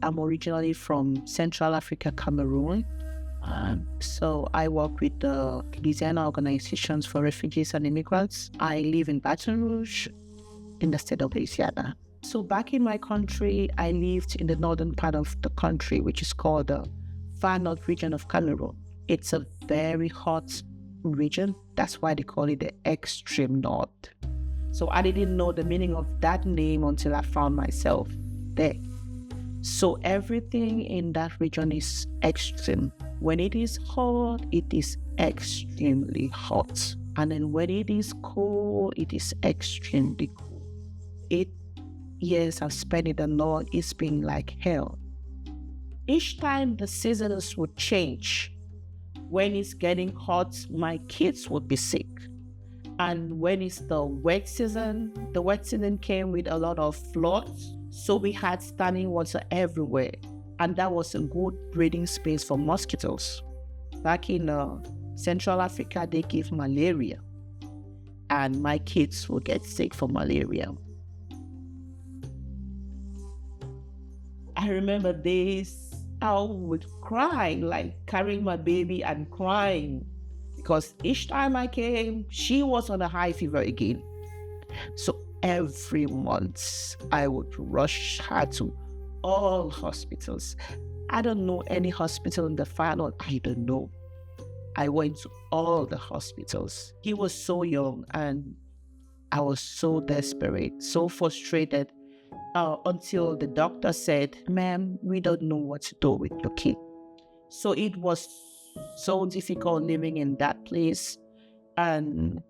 I'm originally from Central Africa, Cameroon. So I work with the Louisiana Organizations for Refugees and Immigrants. I live in Baton Rouge in the state of Louisiana. So back in my country, I lived in the northern part of the country, which is called the Far North region of Cameroon. It's a very hot region. That's why they call it the extreme north. So I didn't know the meaning of that name until I found myself there. So everything in that region is extreme. When it is hot, it is extremely hot. And then when it is cold, it is extremely cold. 8 years I've spent in the north, it's been like hell. Each time the seasons would change, when it's getting hot, my kids would be sick. And when it's the wet season came with a lot of floods. So we had standing water everywhere. And that was a good breeding space for mosquitoes. Back in Central Africa, they give malaria. And my kids would get sick from malaria. I remember days I would cry, like carrying my baby and crying. Because each time I came, she was on a high fever again. So every month, I would rush her to all hospitals. I don't know any hospital in the Far North. I don't know. I went to all the hospitals. He was so young and I was so desperate, so frustrated until the doctor said, "Ma'am, we don't know what to do with your kid." So it was so difficult living in that place. And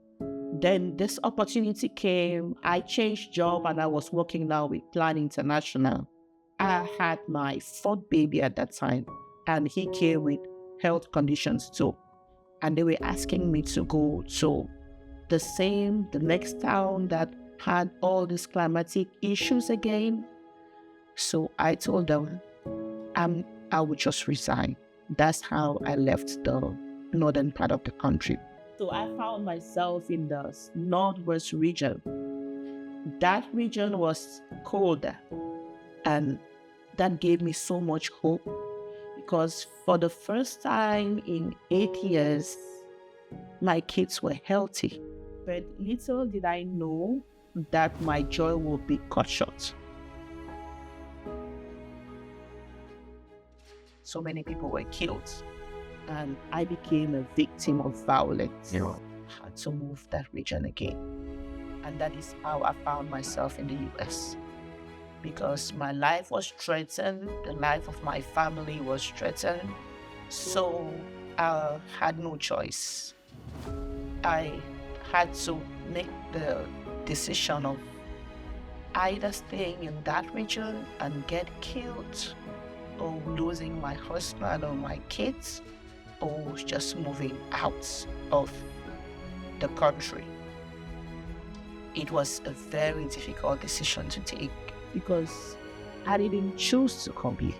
then this opportunity came. I changed job and I was working now with Plan International. I had my fourth baby at that time and he came with health conditions too. And they were asking me to go to the next town that had all these climatic issues again. So I told them I would just resign. That's how I left the northern part of the country. So I found myself in the northwest region. That region was colder, and that gave me so much hope because for the first time in 8 years, my kids were healthy. But little did I know that my joy would be cut short. So many people were killed, and I became a victim of violence. I had to move that region again. And that is how I found myself in the US. Because my life was threatened, the life of my family was threatened. So I had no choice. I had to make the decision of either staying in that region and get killed, or losing my husband or my kids, or just moving out of the country. It was a very difficult decision to take because I didn't choose to come here.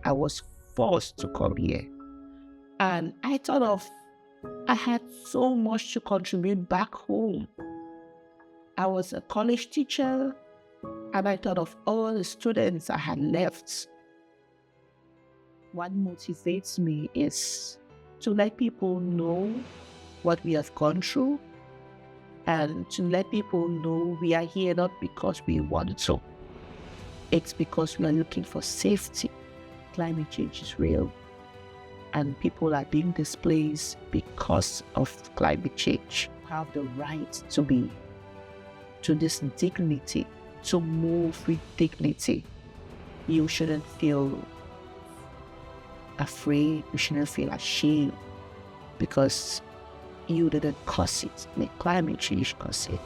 I was forced to come here. And I thought I had so much to contribute back home. I was a college teacher, and I thought of all the students I had left. What motivates me is to let people know what we have gone through and to let people know we are here not because we want to. It's because we are looking for safety. Climate change is real and people are being displaced because of climate change. You have the right to be to this dignity, to move with dignity. You shouldn't feel afraid, you shouldn't feel ashamed because you didn't cause it. The climate change caused it.